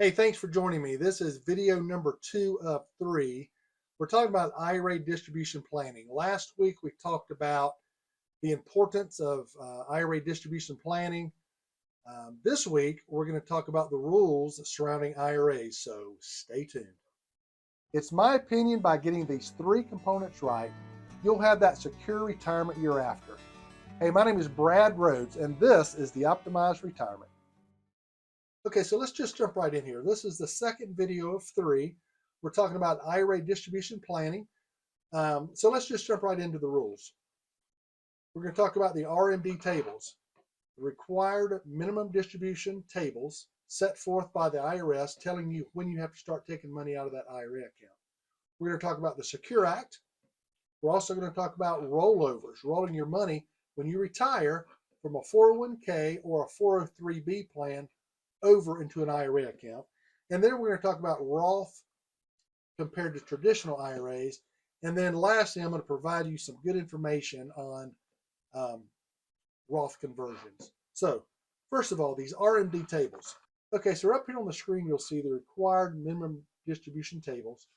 Hey, thanks for joining me. This is video number 2 of 3. We're talking about IRA distribution planning. Last week we talked about the importance of IRA distribution planning. This week we're going to talk about the rules surrounding IRAs, so stay tuned. It's my opinion by getting these 3 components right, you'll have that secure retirement you're after. Hey, my name is Brad Rhodes, and this is the Optimized Retirement. Okay, so let's just jump right in here. This is the second video of 3. We're talking about IRA distribution planning. So let's just jump right into the rules. We're going to talk about the RMD tables, the required minimum distribution tables set forth by the IRS telling you when you have to start taking money out of that IRA account. We're going to talk about the Secure Act. We're also going to talk about rollovers, rolling your money when you retire from a 401k or a 403b plan over into an IRA account. And then we're going to talk about Roth compared to traditional IRAs. And then lastly, I'm going to provide you some good information on Roth conversions. So first of all, these RMD tables. Okay, so up here on the screen, you'll see the required minimum distribution tables.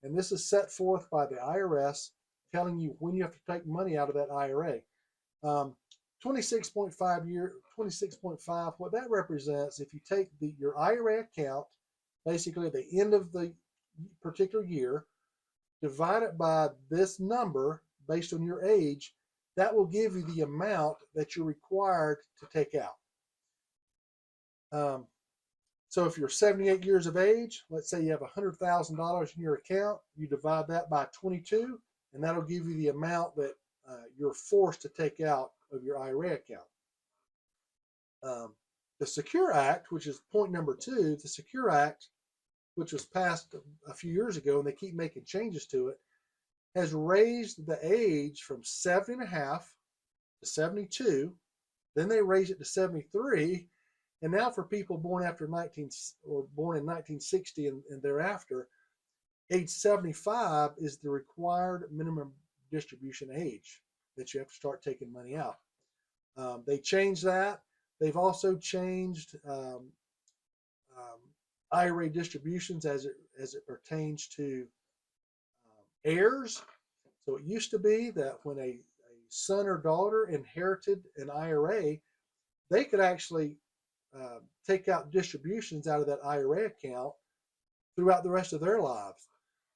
And this is set forth by the IRS telling you when you have to take money out of that IRA. 26.5, what that represents, if you take your IRA account, basically at the end of the particular year, divide it by this number based on your age, that will give you the amount that you're required to take out. So if you're 78 years of age, let's say you have $100,000 in your account, you divide that by 22, and that'll give you the amount that you're forced to take out of your IRA account. The Secure Act, which is point number 2, the Secure Act, which was passed a few years ago, and they keep making changes to it, has raised the age from 70.5 to 72. Then they raised it to 73, and now for people born after born in 1960 and thereafter, age 75 is the required minimum distribution age that you have to start taking money out. They changed that. They've also changed IRA distributions as it pertains to heirs. So it used to be that when a son or daughter inherited an IRA, they could actually take out distributions out of that IRA account throughout the rest of their lives.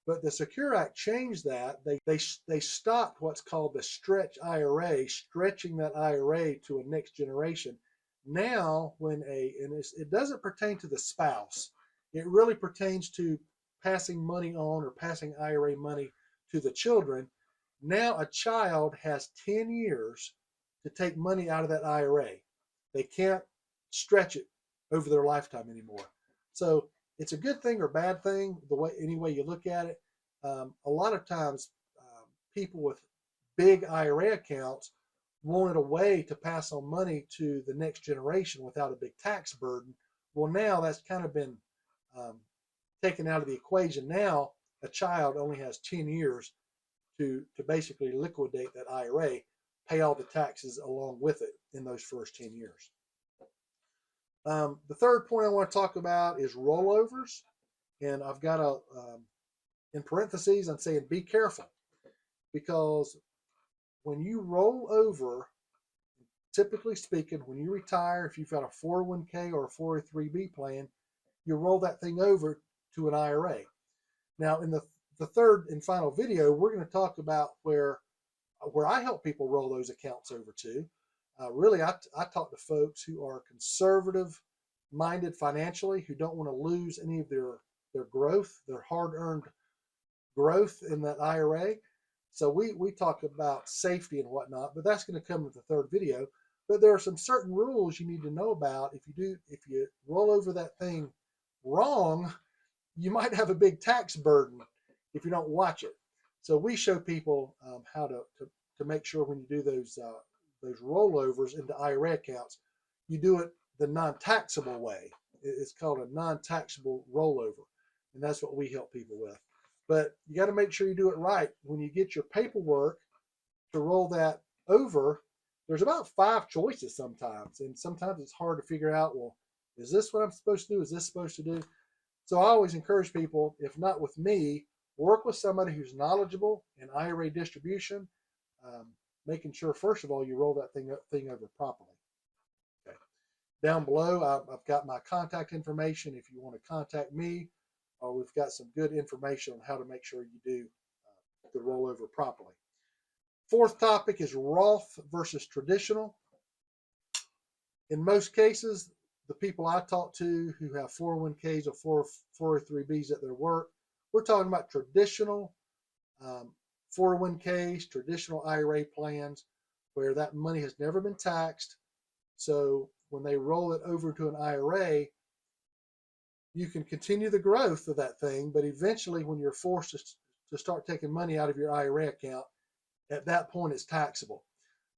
But the Secure Act changed that. They stopped what's called the stretch IRA, stretching that IRA to a next generation. Now, it doesn't pertain to the spouse. It really pertains to passing money on or passing IRA money to the children. Now a child has 10 years to take money out of that IRA. They can't stretch it over their lifetime anymore. So it's a good thing or bad thing, any way you look at it. A lot of times, people with big IRA accounts wanted a way to pass on money to the next generation without a big tax burden. Well, now that's kind of been taken out of the equation. Now a child only has 10 years to basically liquidate that IRA, pay all the taxes along with it in those first 10 years. The third point I want to talk about is rollovers, and I've got in parentheses, I'm saying be careful, because when you roll over, typically speaking, when you retire, if you've got a 401k or a 403b plan, you roll that thing over to an IRA. Now, in the third and final video, we're going to talk about where I help people roll those accounts over to. Really, I talk to folks who are conservative-minded financially, who don't want to lose any of their growth, their hard-earned growth in that IRA. So we talk about safety and whatnot, but that's going to come in the third video. But there are some certain rules you need to know about. If you roll over that thing wrong, you might have a big tax burden if you don't watch it. So we show people how to make sure when you do those rollovers into IRA accounts, you do it the non-taxable way. It's called a non-taxable rollover, and that's what we help people with. But you got to make sure you do it right. When you get your paperwork to roll that over, there's about 5 choices sometimes, and sometimes it's hard to figure out, well, is this what I'm supposed to do? Is this supposed to do? So I always encourage people, if not with me, work with somebody who's knowledgeable in IRA distribution, um, making sure, first of all, you roll that thing over properly. Okay. Down below, I've got my contact information if you want to contact me, or we've got some good information on how to make sure you do the rollover properly. Fourth topic is Roth versus traditional. In most cases, the people I talk to who have 401ks or 403bs at their work, we're talking about traditional 401ks, traditional IRA plans where that money has never been taxed. So when they roll it over to an IRA, you can continue the growth of that thing, but eventually when you're forced to start taking money out of your IRA account, at that point it's taxable.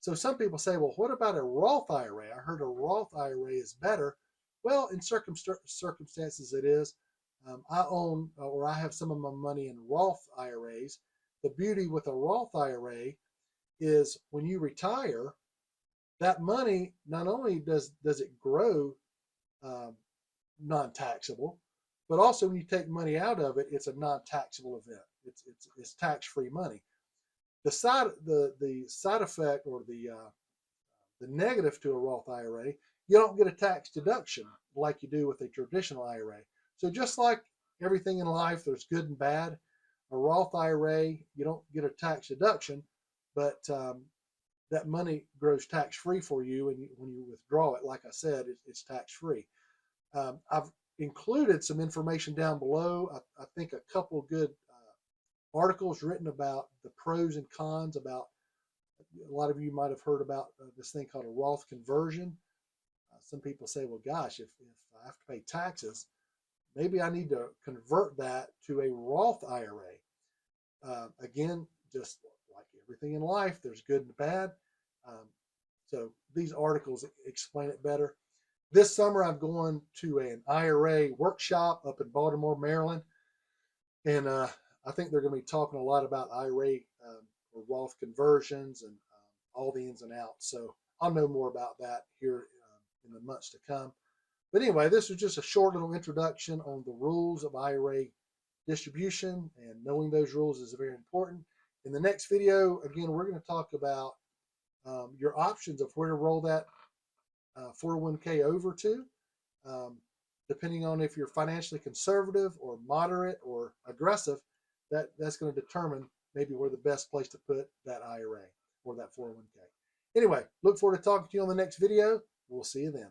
So some people say, well, what about a Roth IRA? I heard a Roth IRA is better. Well, in circumstances it is. I own, or I have some of my money in Roth IRAs. The beauty with a Roth IRA is when you retire, that money, not only does it grow non-taxable, but also when you take money out of it, it's a non-taxable event. It's tax-free money. The side effect or the negative to a Roth IRA, you don't get a tax deduction like you do with a traditional IRA. So just like everything in life, there's good and bad. A Roth IRA, you don't get a tax deduction, but that money grows tax-free for you, and when you withdraw it, like I said, it's tax-free. I've included some information down below. I think a couple good articles written about the pros and cons about, a lot of you might have heard about this thing called a Roth conversion. Some people say, well, gosh, if I have to pay taxes, maybe I need to convert that to a Roth IRA. Again, just like everything in life, there's good and bad. So these articles explain it better. This summer, I'm going to an IRA workshop up in Baltimore, Maryland. And I think they're going to be talking a lot about IRA or Roth conversions and all the ins and outs. So I'll know more about that here in the months to come. But anyway, this was just a short little introduction on the rules of IRA distribution, and knowing those rules is very important. In the next video, again, we're going to talk about your options of where to roll that 401k over to, depending on if you're financially conservative or moderate or aggressive. That's going to determine maybe where the best place to put that IRA or that 401k. Anyway, look forward to talking to you on the next video. We'll see you then.